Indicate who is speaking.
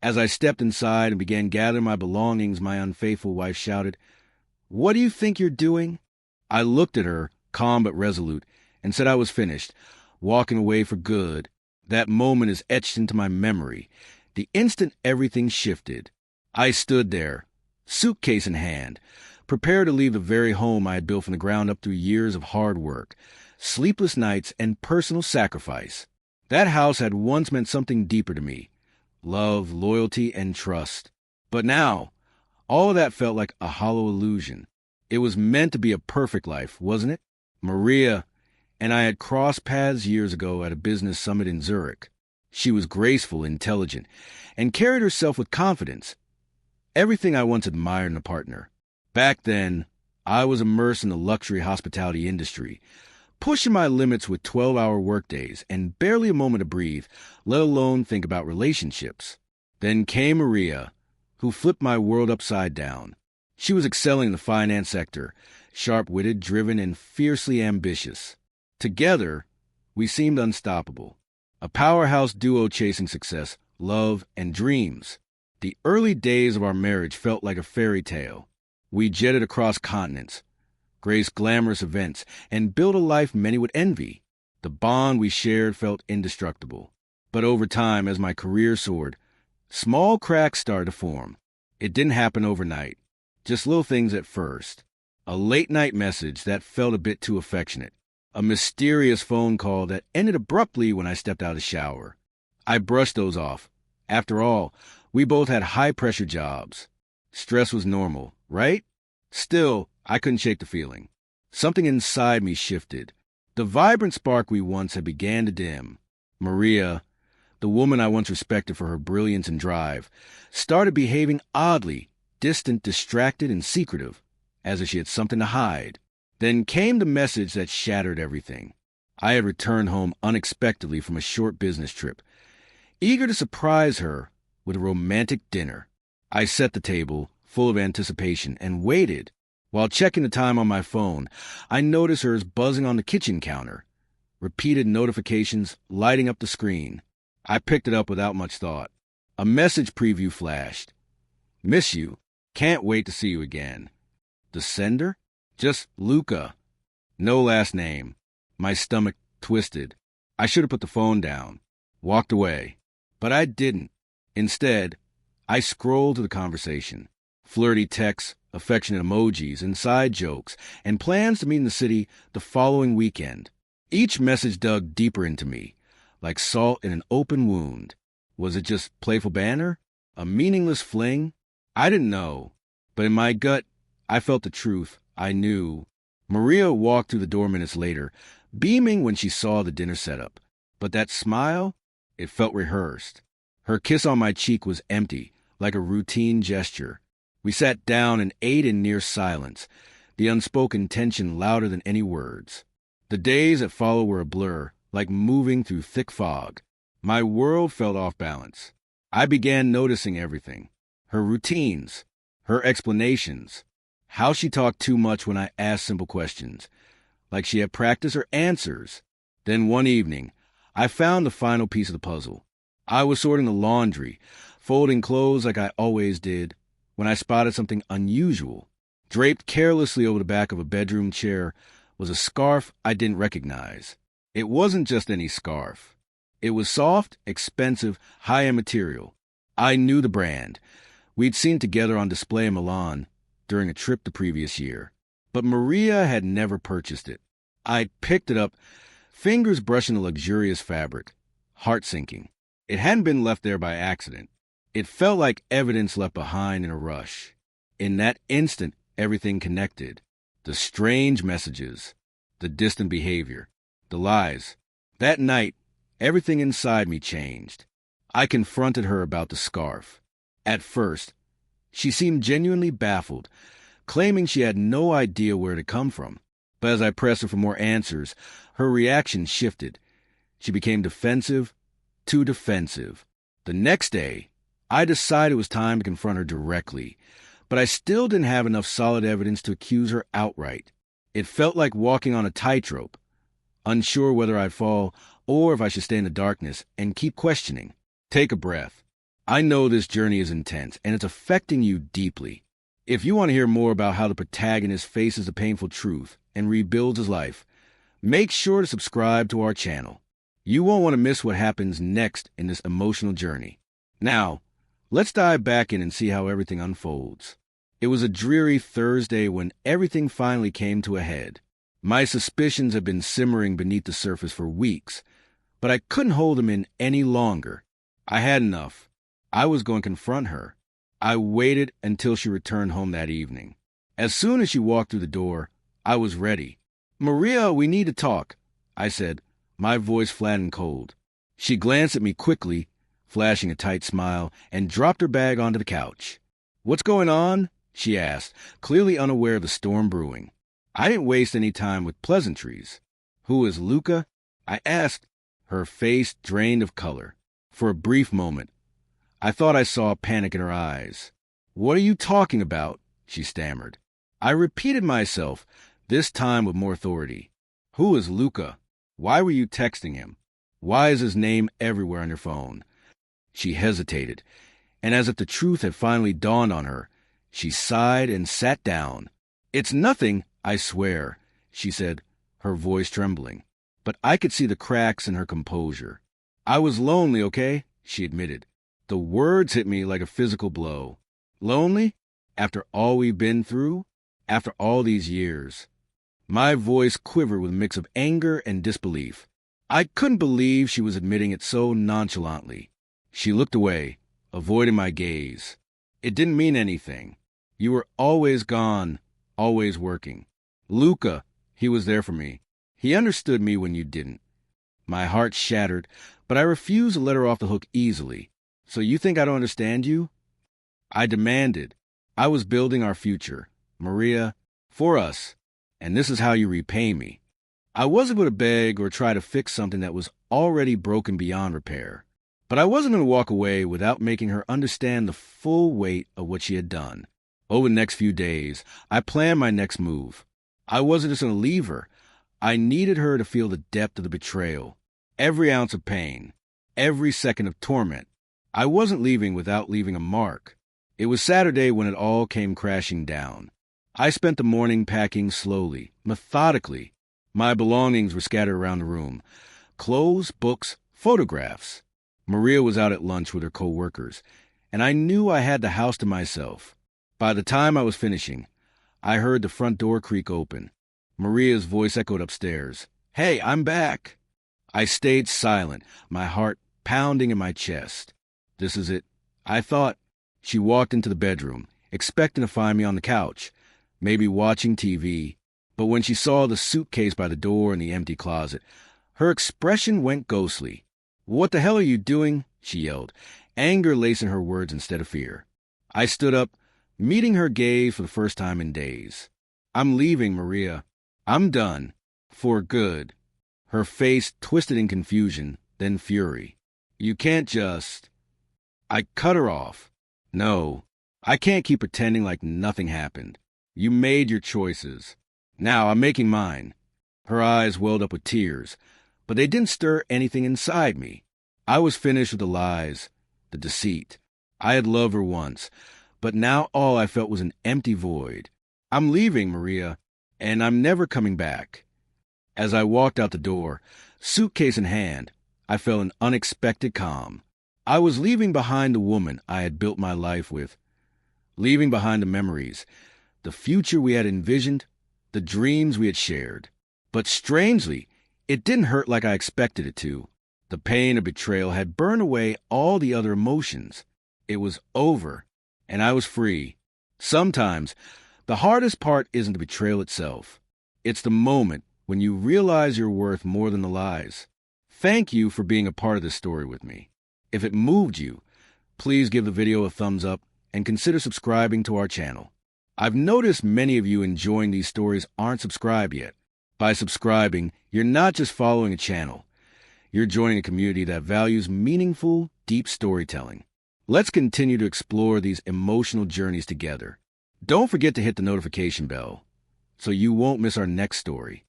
Speaker 1: As I stepped inside and began gathering my belongings, my unfaithful wife shouted, "What do you think you're doing?" I looked at her, calm but resolute, and said I was finished, walking away for good. That moment is etched into my memory. The instant everything shifted, I stood there, suitcase in hand, prepared to leave the very home I had built from the ground up through years of hard work, sleepless nights, and personal sacrifice. That house had once meant something deeper to me: love, loyalty, and trust. But now, all of that felt like a hollow illusion. It was meant to be a perfect life, wasn't it? Maria and I had crossed paths years ago at a business summit in Zurich. She was graceful, intelligent, and carried herself with confidence. Everything I once admired in a partner. Back then, I was immersed in the luxury hospitality industry, pushing my limits with 12-hour workdays and barely a moment to breathe, let alone think about relationships. Then came Maria, who flipped my world upside down. She was excelling in the finance sector, sharp-witted, driven, and fiercely ambitious. Together, we seemed unstoppable. A powerhouse duo chasing success, love, and dreams. The early days of our marriage felt like a fairy tale. We jetted across continents, graced glamorous events, and built a life many would envy. The bond we shared felt indestructible. But over time, as my career soared, small cracks started to form. It didn't happen overnight. Just little things at first. A late-night message that felt a bit too affectionate. A mysterious phone call that ended abruptly when I stepped out of the shower. I brushed those off. After all, we both had high-pressure jobs. Stress was normal, right? Still, I couldn't shake the feeling. Something inside me shifted. The vibrant spark we once had began to dim. Maria, the woman I once respected for her brilliance and drive, started behaving oddly, distant, distracted, and secretive, as if she had something to hide. Then came the message that shattered everything. I had returned home unexpectedly from a short business trip, eager to surprise her with a romantic dinner. I set the table, full of anticipation, and waited. While checking the time on my phone, I noticed hers buzzing on the kitchen counter, repeated notifications lighting up the screen. I picked it up without much thought. A message preview flashed. "Miss you. Can't wait to see you again." The sender? Just Luca. No last name. My stomach twisted. I should have put the phone down, walked away. But I didn't. Instead, I scrolled to the conversation. Flirty texts, affectionate emojis, and side jokes, and plans to meet in the city the following weekend. Each message dug deeper into me, like salt in an open wound. Was it just playful banter? A meaningless fling? I didn't know. But in my gut, I felt the truth. I knew. Maria walked through the door minutes later, beaming when she saw the dinner setup. But that smile, it felt rehearsed. Her kiss on my cheek was empty, like a routine gesture. We sat down and ate in near silence, the unspoken tension louder than any words. The days that followed were a blur, like moving through thick fog. My world felt off balance. I began noticing everything. Her routines, her explanations, how she talked too much when I asked simple questions, like she had practiced her answers. Then one evening, I found the final piece of the puzzle. I was sorting the laundry, folding clothes like I always did, when I spotted something unusual. Draped carelessly over the back of a bedroom chair was a scarf I didn't recognize. It wasn't just any scarf. It was soft, expensive, high-end material. I knew the brand. We'd seen it together on display in Milan during a trip the previous year. But Maria had never purchased it. I picked it up, fingers brushing the luxurious fabric, heart sinking. It hadn't been left there by accident. It felt like evidence left behind in a rush. In that instant, everything connected. The strange messages, the distant behavior, the lies. That night, everything inside me changed. I confronted her about the scarf. At first, she seemed genuinely baffled, claiming she had no idea where it had come from. But as I pressed her for more answers, her reaction shifted. She became defensive, too defensive. The next day, I decided it was time to confront her directly, but I still didn't have enough solid evidence to accuse her outright. It felt like walking on a tightrope, unsure whether I'd fall or if I should stay in the darkness and keep questioning. Take a breath. I know this journey is intense, and it's affecting you deeply. If you want to hear more about how the protagonist faces a painful truth and rebuilds his life, make sure to subscribe to our channel. You won't want to miss what happens next in this emotional journey. Now, let's dive back in and see how everything unfolds. It was a dreary Thursday when everything finally came to a head. My suspicions had been simmering beneath the surface for weeks, but I couldn't hold them in any longer. I had enough. I was going to confront her. I waited until she returned home that evening. As soon as she walked through the door, I was ready. "Maria, we need to talk," I said, my voice flat and cold. She glanced at me quickly, flashing a tight smile, and dropped her bag onto the couch. "What's going on?" she asked, clearly unaware of the storm brewing. I didn't waste any time with pleasantries. "Who is Luca?" I asked, her face drained of color. For a brief moment, I thought I saw panic in her eyes. "What are you talking about?" she stammered. I repeated myself, this time with more authority. "Who is Luca? Why were you texting him? Why is his name everywhere on your phone?" She hesitated, and as if the truth had finally dawned on her, she sighed and sat down. "It's nothing, I swear," she said, her voice trembling. But I could see the cracks in her composure. "I was lonely, okay?" she admitted. The words hit me like a physical blow. "Lonely? After all we've been through? After all these years?" My voice quivered with a mix of anger and disbelief. I couldn't believe she was admitting it so nonchalantly. She looked away, avoiding my gaze. "It didn't mean anything. You were always gone, always working. Luca, he was there for me. He understood me when you didn't." My heart shattered, but I refused to let her off the hook easily. "So you think I don't understand you?" I demanded. "I was building our future, Maria, for us, and this is how you repay me." I wasn't going to beg or try to fix something that was already broken beyond repair. But I wasn't going to walk away without making her understand the full weight of what she had done. Over the next few days, I planned my next move. I wasn't just going to leave her. I needed her to feel the depth of the betrayal, every ounce of pain, every second of torment. I wasn't leaving without leaving a mark. It was Saturday when it all came crashing down. I spent the morning packing slowly, methodically. My belongings were scattered around the room. Clothes, books, photographs. Maria was out at lunch with her co-workers, and I knew I had the house to myself. By the time I was finishing, I heard the front door creak open. Maria's voice echoed upstairs. "Hey, I'm back." I stayed silent, my heart pounding in my chest. This is it, I thought. She walked into the bedroom, expecting to find me on the couch, maybe watching TV. But when she saw the suitcase by the door and the empty closet, her expression went ghostly. "What the hell are you doing?" she yelled, anger lacing her words instead of fear. I stood up, meeting her gaze for the first time in days. "I'm leaving, Maria. I'm done. For good." Her face twisted in confusion, then fury. "You can't just—" I cut her off. "No, I can't keep pretending like nothing happened. You made your choices. Now I'm making mine." Her eyes welled up with tears, but they didn't stir anything inside me. I was finished with the lies, the deceit. I had loved her once, but now all I felt was an empty void. "I'm leaving, Maria, and I'm never coming back." As I walked out the door, suitcase in hand, I felt an unexpected calm. I was leaving behind the woman I had built my life with, leaving behind the memories, the future we had envisioned, the dreams we had shared. But strangely, it didn't hurt like I expected it to. The pain of betrayal had burned away all the other emotions. It was over, and I was free. Sometimes, the hardest part isn't the betrayal itself. It's the moment when you realize you're worth more than the lies. Thank you for being a part of this story with me. If it moved you, please give the video a thumbs up and consider subscribing to our channel. I've noticed many of you enjoying these stories aren't subscribed yet. By subscribing, you're not just following a channel. You're joining a community that values meaningful, deep storytelling. Let's continue to explore these emotional journeys together. Don't forget to hit the notification bell so you won't miss our next story.